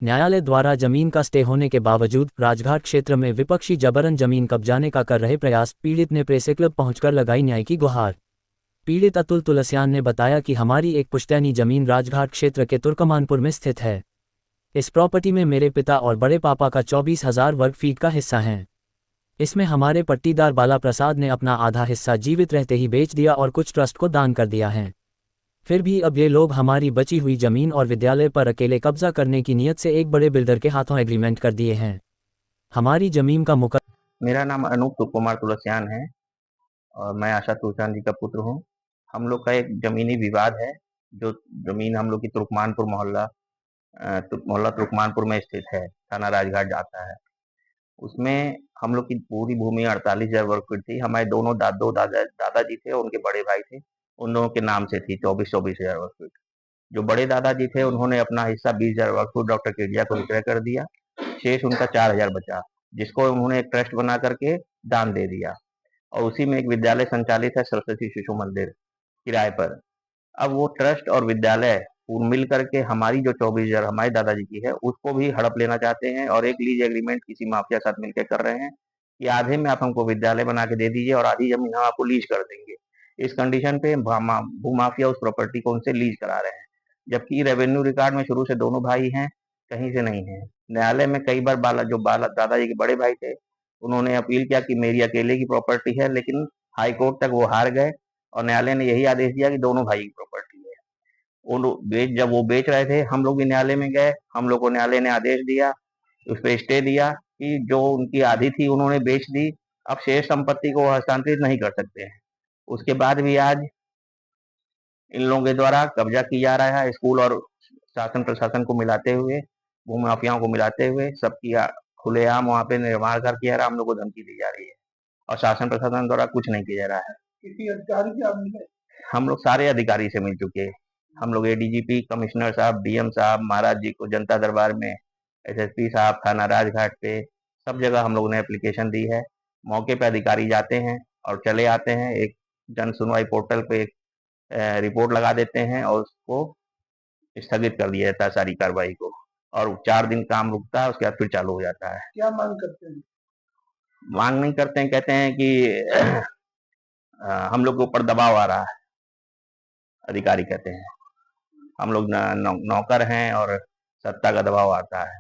न्यायालय द्वारा जमीन का स्टे होने के बावजूद राजघाट क्षेत्र में विपक्षी जबरन जमीन कब्जाने का कर रहे प्रयास, पीड़ित ने प्रेस क्लब पहुंचकर लगाई न्याय की गुहार। पीड़ित अतुल तुलसियान ने बताया कि हमारी एक पुश्तैनी जमीन राजघाट क्षेत्र के तुर्कमानपुर में स्थित है। इस प्रॉपर्टी में मेरे पिता और बड़े पापा का 24,000 वर्ग फीट का हिस्सा है। इसमें हमारे पट्टीदार बाला प्रसाद ने अपना आधा हिस्सा जीवित रहते ही बेच दिया और कुछ ट्रस्ट को दान कर दिया है। फिर भी अब ये लोग हमारी बची हुई जमीन और विद्यालय पर अकेले कब्जा करने की नीयत से एक बड़े बिल्डर के हाथों एग्रीमेंट कर दिए हैं। हमारी जमीन का मेरा नाम अनूप कुमार तुलसियान है और मैं आशा तुलसियान जी का पुत्र हूँ। हम लोग का एक जमीनी विवाद है। जो जमीन हम लोग की तुर्कमानपुर मोहल्ला तुर्कमानपुर में स्थित है, थाना राजघाट जाता है। उसमें हम लोग की पूरी भूमि 48,000 वर्ग फीट थी। हमारे दोनों दादाजी थे और उनके बड़े भाई थे, उन दोनों के नाम से थी 24,000 वर्ग फीट। जो बड़े दादाजी थे उन्होंने अपना हिस्सा 20,000 वर्ग फीट डॉक्टर केडिया को विक्रय कर दिया। शेष उनका 4,000 बचा, जिसको उन्होंने एक ट्रस्ट बना करके दान दे दिया और उसी में एक विद्यालय संचालित है, सरस्वती शिशु मंदिर, किराए पर। अब वो ट्रस्ट और विद्यालय मिल करके हमारी जो 24,000 हमारे दादाजी की है उसको भी हड़प लेना चाहते हैं और एक लीज एग्रीमेंट किसी माफिया साथ मिलकर कर रहे हैं कि आधे में आप हमको विद्यालय बना के दे दीजिए और आधी जमीन हम आपको लीज कर देंगे। इस कंडीशन पे भूमाफिया उस प्रॉपर्टी को उनसे लीज करा रहे हैं, जबकि रेवेन्यू रिकॉर्ड में शुरू से दोनों भाई हैं, कहीं से नहीं है। न्यायालय में कई बार बाला दादाजी के बड़े भाई थे, उन्होंने अपील किया कि मेरी अकेले की प्रॉपर्टी है, लेकिन हाई कोर्ट तक वो हार गए और न्यायालय ने यही आदेश दिया कि दोनों भाई की प्रॉपर्टी है। जब वो बेच रहे थे हम लोग भी न्यायालय में गए, हम लोग को न्यायालय ने आदेश दिया, उस पर स्टे दिया कि जो उनकी आधी थी उन्होंने बेच दी, अब शेष संपत्ति को हस्तांतरित नहीं कर सकते हैं। उसके बाद भी आज इन लोगों के द्वारा कब्जा किया जा रहा है, स्कूल और शासन प्रशासन को मिलाते हुए, भूमाफियाओं को मिलाते हुए सबकी खुलेआम वहाँ पे निर्माण कर किया रहा, हम लोग को धमकी दी जा रही है और शासन प्रशासन द्वारा कुछ नहीं किया जा रहा है। किसी अधिकारी से आप मिले? हम लोग सारे अधिकारी से मिल चुके हैं। हम लोग एडीजीपी, कमिश्नर साहब, डीएम साहब, महाराज जी को जनता दरबार में, एसएसपी साहब, थाना राजघाट पे, सब जगह हम लोगों ने एप्लीकेशन दी है। मौके पे अधिकारी जाते हैं और चले आते हैं, एक जन सुनवाई पोर्टल पे रिपोर्ट लगा देते हैं और उसको स्थगित कर दिया जाता है सारी कार्रवाई को, और 4 दिन काम रुकता है, उसके बाद फिर चालू हो जाता है। क्या मांग करते हैं? मांग नहीं करते हैं, कहते हैं कि हम लोग के ऊपर दबाव आ रहा है, अधिकारी कहते हैं हम लोग नौकर हैं और सत्ता का दबाव आता है।